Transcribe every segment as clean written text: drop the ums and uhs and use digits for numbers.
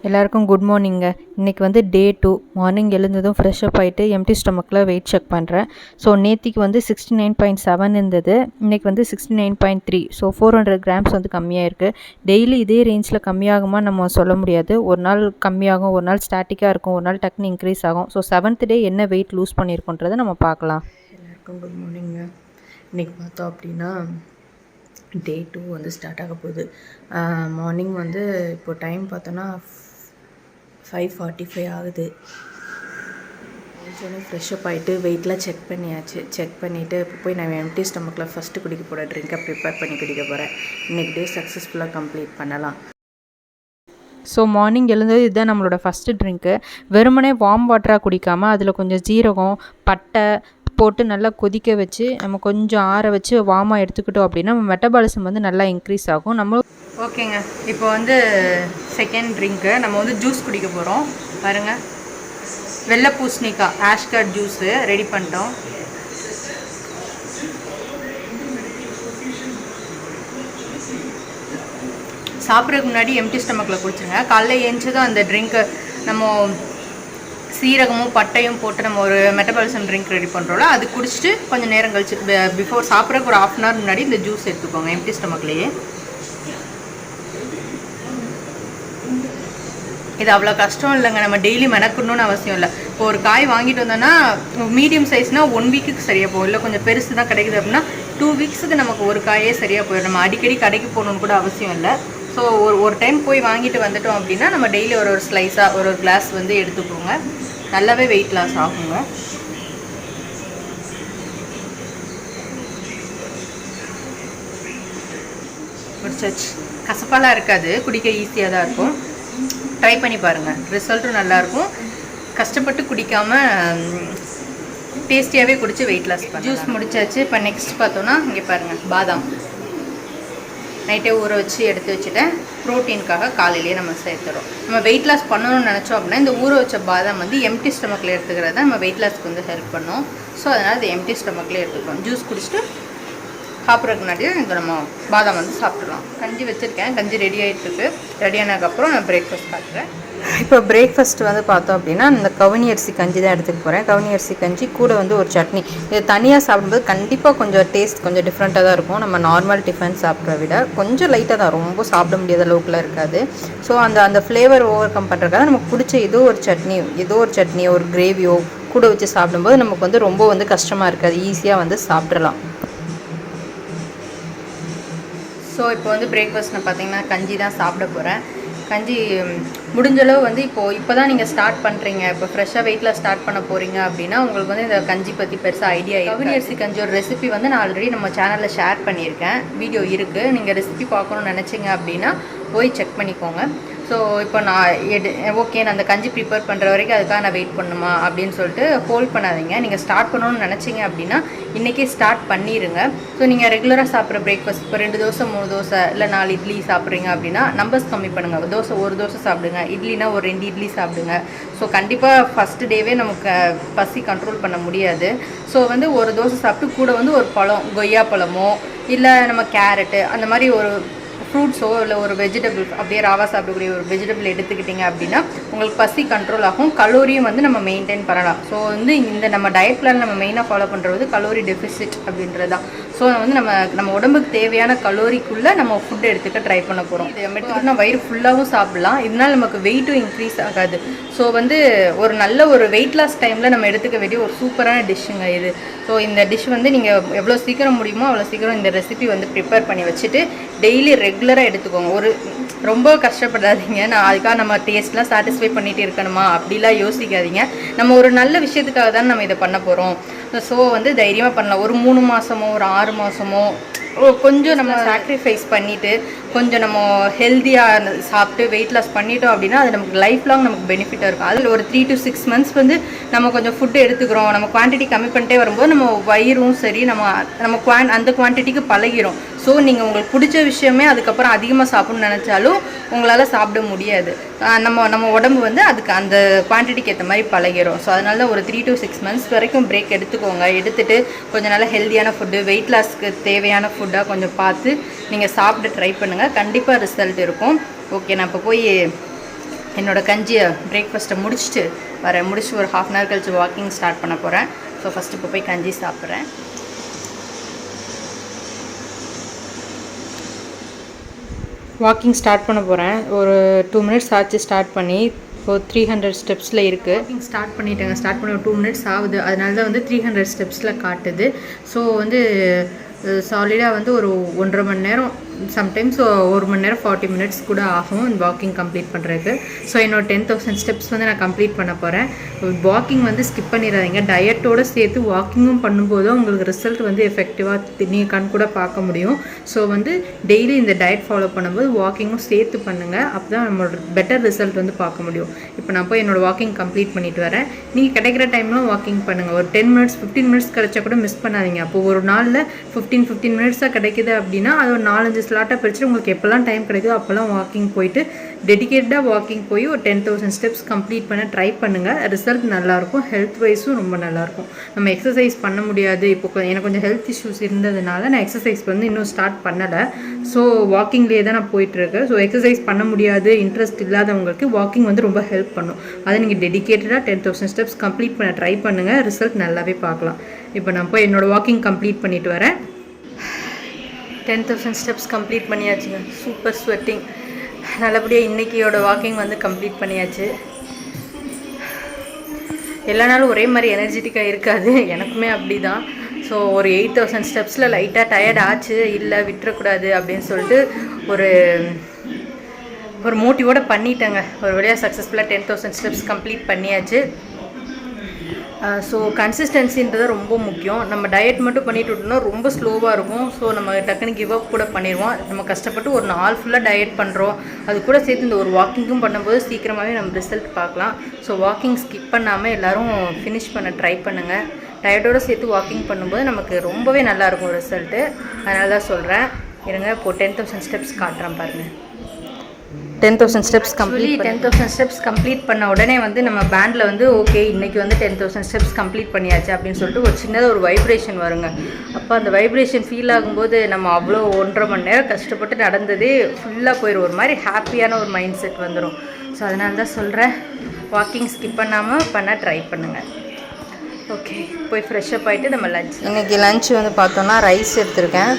எல்லாருக்கும் குட் மார்னிங்க. இன்றைக்கி வந்து டே 2 மார்னிங் எழுந்ததும் ஃப்ரெஷ் அப் ஆகிட்டு எம்டி ஸ்டொமக்கில் வெயிட் செக் பண்ணுறேன். ஸோ நேத்திக்கு வந்து 69.7 இருந்தது, இன்றைக்கி வந்து 69.3. ஸோ 400 கிராம்ஸ் வந்து கம்மியாக இருக்குது. டெய்லி இதே ரேஞ்சில் கம்மியாகுமா நம்ம சொல்ல முடியாது. ஒரு நாள் கம்மியாகும், ஒரு நாள் ஸ்டாட்டிக்காக இருக்கும், ஒரு நாள் டக்குன்னு இன்க்ரீஸ் ஆகும். ஸோ 7th டே என்ன வெயிட் லூஸ் பண்ணியிருக்கோன்றதை நம்ம பார்க்கலாம். எல்லாருக்கும் குட் மார்னிங்க. இன்றைக்கி பார்த்தோம் அப்படின்னா டே 2 வந்து ஸ்டார்ட் ஆக போகுது. மார்னிங் வந்து இப்போ டைம் பார்த்தோன்னா 5:45 ஆகுது. கொஞ்சம் ஃப்ரெஷ்அப் ஆகிட்டு வெயிட்லாம் செக் பண்ணியாச்சு. செக் பண்ணிவிட்டு இப்போ போய் நான் எம்டி ஸ்டொமக்கில் ஃபஸ்ட்டு குடிக்க போகிற ட்ரிங்கை ப்ரிப்பேர் பண்ணி குடிக்க போகிறேன். இன்றைக்கி டே சக்ஸஸ்ஃபுல்லாக கம்ப்ளீட் பண்ணலாம். ஸோ மார்னிங் எழுந்தது இதுதான் நம்மளோட ஃபஸ்ட்டு ட்ரிங்க்கு. வெறுமனே வார்ம் வாட்டராக குடிக்காமல் அதில் கொஞ்சம் ஜீரகம், பட்டை போட்டு நல்லா கொதிக்க வச்சு நம்ம கொஞ்சம் ஆற வச்சு வார்மாக எடுத்துக்கிட்டோம் அப்படின்னா நம்ம மெட்டபாலிசம் வந்து நல்லா இன்க்ரீஸ் ஆகும். நம்ம ஓகேங்க, இப்போ வந்து செகண்ட் ட்ரிங்க்கு நம்ம வந்து ஜூஸ் குடிக்க போகிறோம். பாருங்கள், வெள்ளை பூசணிக்காய் ஆஷ்கட் ஜூஸு ரெடி பண்ணிட்டோம். சாப்பிட்றதுக்கு முன்னாடி எம்டி ஸ்டமக்கில் குடிச்சுருங்க. காலைல ஏஞ்சதும் அந்த ட்ரிங்க்கு நம்ம சீரகமும் பட்டையும் போட்டு நம்ம ஒரு மெட்டபாலிசம் ட்ரிங்க் ரெடி பண்ணுறோம்ல, அது குடிச்சிட்டு கொஞ்சம் நேரம் கழிச்சு பிஃபோர் சாப்பிட்றதுக்கு ஒரு 1/2 hour முன்னாடி இந்த ஜூஸ் எடுத்துக்கோங்க எம்டி ஸ்டமக்லேயே. இது அவ்வளோ கஷ்டம் இல்லைங்க, நம்ம டெய்லி மெனக்கணும்னு அவசியம் இல்லை. இப்போ ஒரு காய் வாங்கிட்டு வந்தோன்னா மீடியம் சைஸ்னால் 1 வீக்குக்கு சரியாக போகும். இல்லை கொஞ்சம் பெருசு தான் கிடைக்குது அப்படின்னா 2 வீக்ஸுக்கு நமக்கு ஒரு காயே சரியாக போயிடும். நம்ம அடிக்கடி கடைக்கு போகணுன்னு கூட அவசியம் இல்லை. ஸோ ஒரு டைம் போய் வாங்கிட்டு வந்துட்டோம் அப்படின்னா நம்ம டெய்லி ஒரு ஸ்லைஸாக ஒரு கிளாஸ் வந்து எடுத்துக்கோங்க. நல்லாவே வெயிட் லாஸ் ஆகுங்க. முடிச்சாச்சு. கசப்பாலாம் இருக்காது, குடிக்க ஈஸியாக தான் இருக்கும். ட்ரை பண்ணி பாருங்கள், ரிசல்ட்டும் நல்லாயிருக்கும். கஷ்டப்பட்டு குடிக்காமல் டேஸ்டியாகவே குடித்து வெயிட் லாஸ் பண்ணி ஜூஸ் முடிச்சாச்சு. இப்போ நெக்ஸ்ட் பார்த்தோன்னா இங்கே பாருங்கள், பாதாம் நைட்டே ஊற வச்சு எடுத்து வச்சுட்டேன். ப்ரோட்டீனுக்காக காலையிலேயே நம்ம சேர்த்துறோம். நம்ம வெயிட் லாஸ் பண்ணணும்னு நினச்சோம் அப்படின்னா இந்த ஊற வச்ச பாதாம் வந்து எம்டி ஸ்டொமக்கில் எடுத்துக்கிறது தான் நம்ம வெயிட் லாஸ்க்கு வந்து ஹெல்ப் பண்ணோம். ஸோ அதனால் அது எம்டி ஸ்டொமக்கில் எடுத்துக்கிறோம். ஜூஸ் குடிச்சிட்டு சாப்பிட்றதுக்கு முன்னாடியே இந்த நம்ம பாதாம் வந்து சாப்பிட்றலாம். கஞ்சி வச்சுருக்கேன், கஞ்சி ரெடி ஆகிட்டுருக்கு. ரெடி ஆனதுக்கப்புறம் நான் பிரேக்ஃபாஸ்ட் பார்க்குறேன். இப்போ பிரேக்ஃபாஸ்ட் வந்து பார்த்தோம் அப்படின்னா இந்த கவுனி அரிசி கஞ்சி தான் எடுத்துக்க போகிறேன். கவுனி அரிசி கஞ்சி கூட வந்து ஒரு சட்னி. இது தனியாக சாப்பிடும்போது கண்டிப்பாக கொஞ்சம் டேஸ்ட் கொஞ்சம் டிஃப்ரெண்ட்டாக தான் இருக்கும். நம்ம நார்மல் டிஃபன் சாப்பிட்ற விட கொஞ்சம் லைட்டாக தான், ரொம்ப சாப்பிட முடியாத அளவுக்குலாம் இருக்காது. ஸோ அந்த ஃப்ளேவர் ஓவர் கம் பண்ணுறதுக்காக நமக்கு பிடிச்ச ஏதோ ஒரு சட்னியோ ஒரு கிரேவியோ கூட வச்சு சாப்பிடும்போது நமக்கு வந்து ரொம்ப வந்து கஷ்டமாக இருக்காது, ஈஸியாக வந்து சாப்பிட்றலாம். ஸோ இப்போ வந்து பிரேக்ஃபாஸ்ட் நான் பார்த்தீங்கன்னா கஞ்சி தான் சாப்பிட போகிறேன். கஞ்சி முடிஞ்சளவு வந்து இப்போ தான் நீங்கள் ஸ்டார்ட் பண்ணுறீங்க, இப்போ ஃப்ரெஷ்ஷாக வெயிட்டில் ஸ்டார்ட் பண்ண போகிறீங்க அப்படின்னா உங்களுக்கு வந்து இந்த கஞ்சி பற்றி பெருசாக ஐடியா. கவுனி அரிசி கஞ்சி ஒரு ரெசிபி வந்து நான் ஆல்ரெடி நம்ம சேனலில் ஷேர் பண்ணியிருக்கேன், வீடியோ இருக்குது. நீங்கள் ரெசிபி பார்க்கணுன்னு நினச்சிங்க அப்படின்னா போய் செக் பண்ணிக்கோங்க. ஸோ இப்போ நான் ஓகே நான் அந்த கஞ்சி ப்ரிப்பேர் பண்ணுற வரைக்கும் அதுக்காக நான் வெயிட் பண்ணுமா அப்படின்னு சொல்லிட்டு ஹோல்ட் பண்ணாதீங்க. நீங்கள் ஸ்டார்ட் பண்ணணும்னு நினச்சிங்க அப்படின்னா இன்றைக்கே ஸ்டார்ட் பண்ணிடுங்க. ஸோ நீங்கள் ரெகுலராக சாப்பிட்ற பிரேக்ஃபாஸ்ட் இப்போ 2 தோசை 3 தோசை இல்லை 4 இட்லி சாப்பிட்றீங்க அப்படின்னா நம்பர்ஸ் கம்மி பண்ணுங்கள். ஒரு தோசை சாப்பிடுங்க, இட்லினா ஒரு 2 இட்லி சாப்பிடுங்க. ஸோ கண்டிப்பாக ஃபஸ்ட்டு டேவே நமக்கு பசி கண்ட்ரோல் பண்ண முடியாது. ஸோ வந்து ஒரு தோசை சாப்பிட்டு கூட வந்து ஒரு பழம், கொய்யா பழமோ இல்லை நம்ம கேரட்டு அந்த மாதிரி ஒரு ஃப்ரூட்ஸோ இல்லை ஒரு வெஜிடபிள் அப்படியே ராவா சாப்பிடக்கூடிய ஒரு வெஜிடபிள் எடுத்துக்கிட்டிங்க அப்படின்னா உங்களுக்கு பசி கண்ட்ரோல் ஆகும். கலோரியும் வந்து நம்ம மெயின்டைன் பண்ணலாம். ஸோ வந்து இந்த நம்ம டயட் பிளான் நம்ம மெயினாக ஃபாலோ பண்ணுறது கலோரி டெஃபிசிட் அப்படின்றது தான். ஸோ வந்து நம்ம உடம்புக்கு தேவையான கலோரிக்குள்ளே நம்ம ஃபுட் எடுத்துக்க ட்ரை பண்ண போகிறோம். நம்ம எடுத்துக்கிட்டோம்னா வயிறு ஃபுல்லாகவும் சாப்பிட்லாம், இதனால் நமக்கு வெயிட்டும் இன்க்ரீஸ் ஆகாது. ஸோ வந்து ஒரு நல்ல ஒரு வெயிட் லாஸ் டைமில் நம்ம எடுத்துக்க வேண்டிய ஒரு சூப்பரான டிஷ்ஷுங்க இது. ஸோ இந்த டிஷ் வந்து நீங்கள் எவ்வளோ சீக்கிரம் முடியுமோ அவ்வளோ சீக்கிரம் இந்த ரெசிபி வந்து ப்ரிப்பேர் பண்ணி வச்சுட்டு டெய்லி ரெகுலராக எடுத்துக்கோங்க. ரொம்ப கஷ்டப்படாதீங்க. நான் அதுக்காக நம்ம டேஸ்ட்லாம் சாட்டிஸ்ஃபை பண்ணிகிட்டு இருக்கணுமா அப்படிலாம் யோசிக்காதீங்க. நம்ம ஒரு நல்ல விஷயத்துக்காக தான் நம்ம இதை பண்ண போகிறோம். ஸோ வந்து தைரியமாக பண்ணலாம். ஒரு 3 மாதமோ ஒரு 6 மாதமோ கொஞ்சம் நம்ம சாக்ரிஃபைஸ் பண்ணிவிட்டு கொஞ்சம் நம்ம ஹெல்த்தியாக சாப்பிட்டு வெயிட் லாஸ் பண்ணிட்டோம் அப்படின்னா அது நமக்கு லைஃப் லாங் நமக்கு பெனிஃபிட்டாக இருக்கும். அதில் ஒரு 3 to 6 months வந்து நம்ம கொஞ்சம் ஃபுட்டு எடுத்துக்கிறோம், நம்ம குவான்டிட்டி கம்மி பண்ணிட்டே வரும்போது நம்ம வயிறும் சரி நம்ம அந்த குவான்டிட்டிக்கு பழகிடும். ஸோ நீங்கள் உங்களுக்கு பிடிச்ச விஷயமே அதுக்கப்புறம் அதிகமாக சாப்பிட்ணுன்னு நினச்சாலும் உங்களால் சாப்பிட முடியாது. நம்ம உடம்பு வந்து அதுக்கு அந்த குவான்டிட்டிக்கு ஏற்ற மாதிரி பழகிடும். ஸோ அதனால தான் ஒரு 3 to 6 months வரைக்கும் பிரேக் எடுத்துக்கோங்க. எடுத்துகிட்டு கொஞ்சம் நல்லா ஹெல்த்தியான ஃபுட்டு, வெயிட் லாஸ்க்கு தேவையான ஃபுட்டாக கொஞ்சம் பார்த்து நீங்கள் சாப்பிட்டு ட்ரை பண்ணுங்கள். கண்டிப்பாக ரிசல்ட் இருக்கும். ஓகே, நான் இப்போ போய் என்னோடய கஞ்சியை பிரேக்ஃபாஸ்ட்டை முடிச்சுட்டு முடிச்சுட்டு ஒரு 1/2 hour கழிச்சு வாக்கிங் ஸ்டார்ட் பண்ண போகிறேன். ஸோ ஃபஸ்ட்டு இப்போ போய் கஞ்சி சாப்பிட்றேன். வாக்கிங் ஸ்டார்ட் பண்ண போகிறேன். ஒரு 2 minutes ஆச்சு ஸ்டார்ட் பண்ணி. இப்போது 300 ஸ்டெப்ஸில் இருக்குது. வாக்கிங் ஸ்டார்ட் பண்ணிட்டேங்க. ஸ்டார்ட் பண்ண 2 minutes ஆகுது. அதனால தான் வந்து 300 ஸ்டெப்ஸில் காட்டுது. ஸோ வந்து சாலிடாக வந்து ஒரு 1.5 மணி நேரம், சம்டைம்ஸ் 1 மணி நேரம் 40 minutes கூட ஆகும் இந்த வாக்கிங் கம்ப்ளீட் பண்ணுறதுக்கு. ஸோ என்னோட 10,000 ஸ்டெப்ஸ் வந்து நான் கம்ப்ளீட் பண்ண போகிறேன். வாக்கிங் வந்து ஸ்கிப் பண்ணிடாதீங்க. டயட்டோடு சேர்த்து வாக்கிங்கும் பண்ணும்போது உங்களுக்கு ரிசல்ட் வந்து எஃபெக்டிவாக நீங்கள் கண் கூட பார்க்க முடியும். ஸோ வந்து டெய்லி இந்த டயட் ஃபாலோ பண்ணும்போது வாக்கிங்கும் சேர்த்து பண்ணுங்கள். அப்போ தான் நம்மளோட பெட்டர் ரிசல்ட் வந்து பார்க்க முடியும். இப்போ நான் போய் என்னோடய வாக்கிங் கம்ப்ளீட் பண்ணிட்டு வரேன். நீங்கள் கிடைக்கிற டைம்லாம் வாக்கிங் பண்ணுங்கள். ஒரு 10 minutes 15 minutes கிடைச்சா கூட மிஸ் பண்ணாதீங்க. அப்போ ஒரு நாளில் 15 minutes கிடைக்குது அப்படின்னா அது ஒரு 4-5 ஸ்லாட்டாக பிரிச்சுட்டு உங்களுக்கு எப்போல்லாம் டைம் கிடைக்குதோ அப்போல்லாம் வாக்கிங் போயிட்டு டெடிக்கேட்டடாக வாக்கிங் போய் ஒரு 10,000 ஸ்டெப்ஸ் கம்ப்ளீட் பண்ண ட்ரை பண்ணுங்கள். ரிசல்ட் நல்லாயிருக்கும். ஹெல்த் வைஸும் ரொம்ப நல்லாயிருக்கும். நம்ம எக்ஸசைஸ் பண்ண முடியாது. இப்போ எனக்கு கொஞ்சம் ஹெல்த் இஷ்யூஸ் இருந்ததுனால நான் எக்ஸசைஸ் வந்து இன்னும் ஸ்டார்ட் பண்ணலை. ஸோ வாக்கிங்லேயே தான் நான் போயிட்டுருக்கேன். ஸோ எக்ஸசைஸ் பண்ண முடியாது, இன்ட்ரெஸ்ட் இல்லாதவங்களுக்கு வாக்கிங் வந்து ரொம்ப ஹெல்ப் பண்ணும். அதை நீங்கள் டெடிக்கேட்டடாக 10,000 ஸ்டெப்ஸ் கம்ப்ளீட் பண்ண ட்ரை பண்ணுங்கள். ரிசல்ட் நல்லாவே பார்க்கலாம். இப்போ நான் போய் என்னோடய வாக்கிங் கம்ப்ளீட் பண்ணிட்டு வரேன். 10,000 ஸ்டெப்ஸ் கம்ப்ளீட் பண்ணியாச்சுங்க. Super sweating. நல்லபடியாக இன்றைக்கியோட வாக்கிங் வந்து கம்ப்ளீட் பண்ணியாச்சு. எல்லா நாளும் ஒரே மாதிரி எனர்ஜெட்டிக்காக இருக்காது. எனக்குமே அப்படி தான். ஸோ ஒரு 8,000 ஸ்டெப்ஸில் லைட்டாக டயர்ட் ஆச்சு. இல்லை விட்டுறக்கூடாது அப்படின்னு சொல்லிட்டு ஒரு மோட்டிவோடு பண்ணிட்டேங்க. ஒரு வழியாக சக்ஸஸ்ஃபுல்லாக 10,000 ஸ்டெப்ஸ் கம்ப்ளீட் பண்ணியாச்சு. ஸோ கன்சிஸ்டன்சின்றது ரொம்ப முக்கியம். நம்ம டயட் மட்டும் பண்ணிட்டு விட்டோம்னா ரொம்ப ஸ்லோவாக இருக்கும். ஸோ நம்ம டக்குன்னு கிவ் அப் கூட பண்ணிடுவோம். நம்ம கஷ்டப்பட்டு ஒரு நாள் ஃபுல்லாக டயட் பண்ணுறோம். அது கூட சேர்த்து இந்த ஒரு வாக்கிங்கும் பண்ணும்போது சீக்கிரமாகவே நம்ம ரிசல்ட் பார்க்கலாம். ஸோ வாக்கிங் ஸ்கிப் பண்ணாமல் எல்லோரும் ஃபினிஷ் பண்ண ட்ரை பண்ணுங்கள். டயட்டோடு சேர்த்து வாக்கிங் பண்ணும்போது நமக்கு ரொம்பவே நல்லாயிருக்கும் ரிசல்ட்டு. அதனால தான் சொல்கிறேன். இருங்க இப்போது 10,000 ஸ்டெப்ஸ் காட்டுறேன் பாருங்கள். 10,000 ஸ்டெப்ஸ் கம்ப்ளீட் 10,000 ஸ்டெப்ஸ் கம்ப்ளீட் பண்ண உடனே வந்து நம்ம பேண்டில் வந்து ஓகே இன்றைக்கி வந்து 10,000 ஸ்டெப்ஸ் கம்ப்ளீட் பண்ணியாச்சு அப்படின்னு சொல்லிட்டு ஒரு சின்னதாக ஒரு வைப்ரேஷன் வருங்க. அப்போ அந்த வைப்ரேஷன் ஃபீல் ஆகும்போது நம்ம அவ்வளோ 1.5 மணி நேரம் கஷ்டப்பட்டு நடந்ததே ஃபுல்லாக போயிடும். ஒரு மாதிரி ஹாப்பியான ஒரு மைண்ட் செட் வந்துடும். ஸோ அதனால தான் சொல்கிறேன், வாக்கிங் ஸ்கிப் பண்ணாமல் பண்ண ட்ரை பண்ணுங்கள். ஓகே போய் ஃப்ரெஷ்ஷப் ஆகிட்டு நம்ம லஞ்ச். இன்றைக்கி லஞ்ச் வந்து பார்த்தோன்னா ரைஸ் எடுத்திருக்கேன்.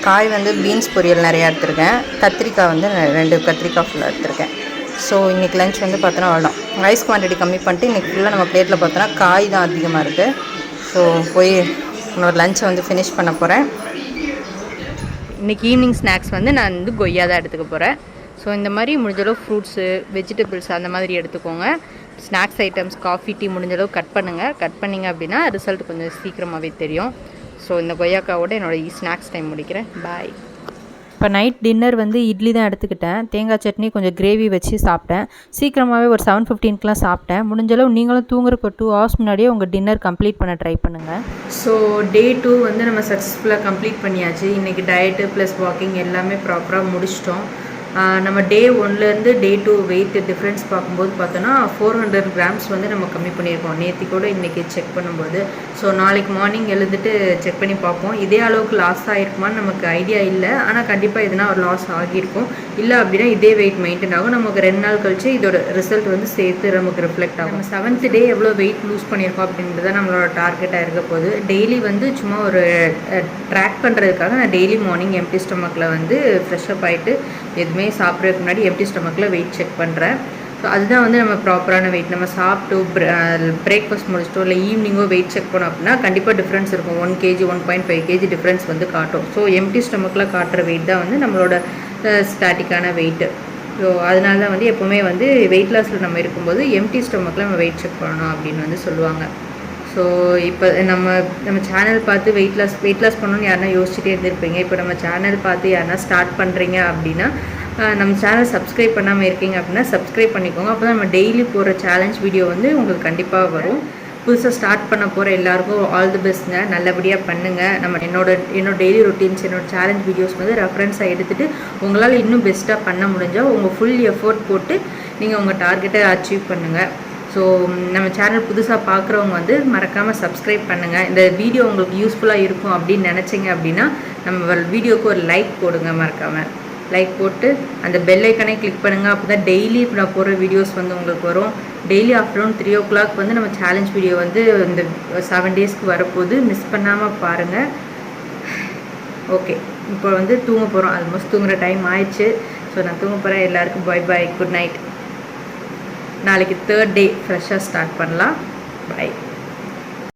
காய் வந்து பீன்ஸ் பொரியல் நிறையா எடுத்திருக்கேன். கத்திரிக்காய் வந்து 2 கத்திரிக்காய் ஃபுல்லாக எடுத்திருக்கேன். ஸோ இன்றைக்கி லஞ்ச் வந்து பார்த்தோன்னா அவ்வளோ ரைஸ் குவான்டிட்டி கம்மி பண்ணிட்டு இன்றைக்கி ஃபுல்லாக நம்ம பிளேட்டில் பார்த்தோன்னா காய் தான் அதிகமாக இருக்குது. ஸோ போய் இன்னொரு லஞ்சை வந்து ஃபினிஷ் பண்ண போகிறேன். இன்றைக்கி ஈவினிங் ஸ்நாக்ஸ் வந்து நான் வந்து கொய்யா தான் எடுத்துக்க போகிறேன். ஸோ இந்த மாதிரி முடிஞ்சளவு ஃப்ரூட்ஸு வெஜிடபிள்ஸ் அந்த மாதிரி எடுத்துக்கோங்க. ஸ்நாக்ஸ் ஐட்டம்ஸ் காஃபி டீ முடிஞ்சளவு கட் பண்ணுங்கள். கட் பண்ணிங்க அப்படின்னா ரிசல்ட் கொஞ்சம் சீக்கிரமாகவே தெரியும். ஸோ இந்த கொய்யாக்காவோட என்னோடய ஸ்நாக்ஸ் டைம் முடிக்கிறேன். பாய். இப்போ நைட் டின்னர் வந்து இட்லி தான் எடுத்துக்கிட்டேன். தேங்காய் சட்னி கொஞ்சம் கிரேவி வச்சு சாப்பிட்டேன். சீக்கிரமாகவே ஒரு 7:15க்குலாம் சாப்பிட்டேன். முடிஞ்சளவு நீங்களும் தூங்குறதுக்கு 2 hours முன்னாடியே உங்கள் டின்னர் கம்ப்ளீட் பண்ண ட்ரை பண்ணுங்கள். ஸோ டே 2 வந்து நம்ம சக்ஸஸ்ஃபுல்லாக கம்ப்ளீட் பண்ணியாச்சு. இன்றைக்கி டயட்டு ப்ளஸ் வாக்கிங் எல்லாமே ப்ராப்பராக முடிச்சிட்டோம். நம்ம டே 1லேருந்து டே 2 வெயிட் டிஃப்ரென்ஸ் பார்க்கும்போது பார்த்தோன்னா 400 grams வந்து நம்ம கம்மி பண்ணியிருக்கோம். நேற்று கூட இன்றைக்கி செக் பண்ணும்போது. ஸோ நாளைக்கு மார்னிங் எழுந்துட்டு செக் பண்ணி பார்ப்போம். இதே அளவுக்கு லாஸ் ஆகிருக்குமான்னு நமக்கு ஐடியா இல்லை. ஆனால் கண்டிப்பாக எதுனா ஒரு லாஸ் ஆகியிருக்கும். இல்லை அப்படின்னா இதே வெயிட் மெயின்டைன் ஆகும். நமக்கு 2 நாள் கழிச்சு இதோட ரிசல்ட் வந்து சேர்த்து நமக்கு ரிஃப்ளெக்ட் ஆகும். 7th டே எவ்வளோ வெயிட் லூஸ் பண்ணியிருக்கோம் அப்படின்றத நம்மளோட டார்கெட்டாக இருக்க போகுது. டெய்லி வந்து சும்மா ஒரு ட்ராக் பண்ணுறதுக்காக நான் டெய்லி மார்னிங் எம்டி ஸ்டொமக்கில் வந்து ஃப்ரெஷ்ஷப் ஆகிட்டு எதுவுமே சாப்பிட்றதுக்கு முன்னாடி எம்டி ஸ்டொமக்கில் வெயிட் செக் பண்ணுறேன். ஸோ அதுதான் வந்து நம்ம ப்ராப்பரான வெயிட். நம்ம சாப்பிட்டு பிரேக்ஃபாஸ்ட் முடிச்சிட்டோ இல்லை ஈவினிங்கோ வெயிட் செக் பண்ணோம் அப்படின்னா கண்டிப்பாக டிஃப்ரென்ஸ் இருக்கும். 1 kg 1.5 kg டிஃப்ரென்ஸ் வந்து காட்டும். ஸோ எம்டி ஸ்டொமக்கில் காட்டுற வெயிட் தான் வந்து நம்மளோட ஸ்டாட்டிக்கான வெயிட்டு. ஸோ அதனால தான் வந்து எப்போவுமே வந்து வெயிட் லாஸில் நம்ம இருக்கும்போது எம்டி ஸ்டொமக்கில் நம்ம வெயிட் செக் பண்ணணும் அப்படின்னு வந்து சொல்லுவாங்க. ஸோ இப்போ நம்ம சேனல் பார்த்து வெயிட் லாஸ் பண்ணணும்னு யாருன்னா யோசிச்சுட்டே இருந்திருப்பீங்க. இப்போ நம்ம சேனல் பார்த்து யாருன்னா ஸ்டார்ட் பண்ணுறீங்க அப்படின்னா நம்ம சேனல் சப்ஸ்கிரைப் பண்ணாமல் இருக்கீங்க அப்படின்னா சப்ஸ்கிரைப் பண்ணிக்கோங்க. அப்போ தான் நம்ம டெய்லி போகிற சேலஞ்ச் வீடியோ வந்து உங்களுக்கு கண்டிப்பாக வரும். புதுசாக ஸ்டார்ட் பண்ண போகிற எல்லாருக்கும் ஆல் தி பெஸ்ட்ங்க. நல்லபடியாக பண்ணுங்கள். நம்ம என்னோட டெய்லி ரொட்டீன்ஸ் என்னோடய சேலஞ்ச் வீடியோஸ் வந்து ரெஃபரன்ஸாக எடுத்துகிட்டு உங்களால் இன்னும் பெஸ்ட்டாக பண்ண முடிஞ்சால் உங்கள் ஃபுல் எஃபோர்ட் போட்டு நீங்கள் உங்கள் டார்கெட்டை அச்சீவ் பண்ணுங்கள். ஸோ நம்ம சேனல் புதுசாக பார்க்குறவங்க வந்து மறக்காமல் சப்ஸ்கிரைப் பண்ணுங்கள். இந்த வீடியோ உங்களுக்கு யூஸ்ஃபுல்லாக இருக்கும் அப்படின்னு நினச்சிங்க அப்படின்னா நம்ம வீடியோவுக்கு ஒரு லைக் போடுங்க மறக்காமல். லைக் போட்டு அந்த பெல் ஐக்கனே கிளிக் பண்ணுங்கள். அப்போ தான் டெய்லி இப்போ நான் போடுற வீடியோஸ் வந்து உங்களுக்கு வரும். டெய்லி ஆஃப்டர்நூன் 3 o'clock வந்து நம்ம சேலஞ்ச் வீடியோ வந்து இந்த 7 daysக்கு வரப்போகுது. மிஸ் பண்ணாமல் பாருங்கள். ஓகே, இப்போ வந்து தூங்க போகிறோம். ஆல்மோஸ்ட் தூங்குகிற டைம் ஆயிடுச்சு. ஸோ நான் தூங்க போகிறேன். எல்லாருக்கும் பை குட் நைட். நாளைக்கு 3rd day ஃப்ரெஷ்ஷாக ஸ்டார்ட் பண்ணலாம். பை.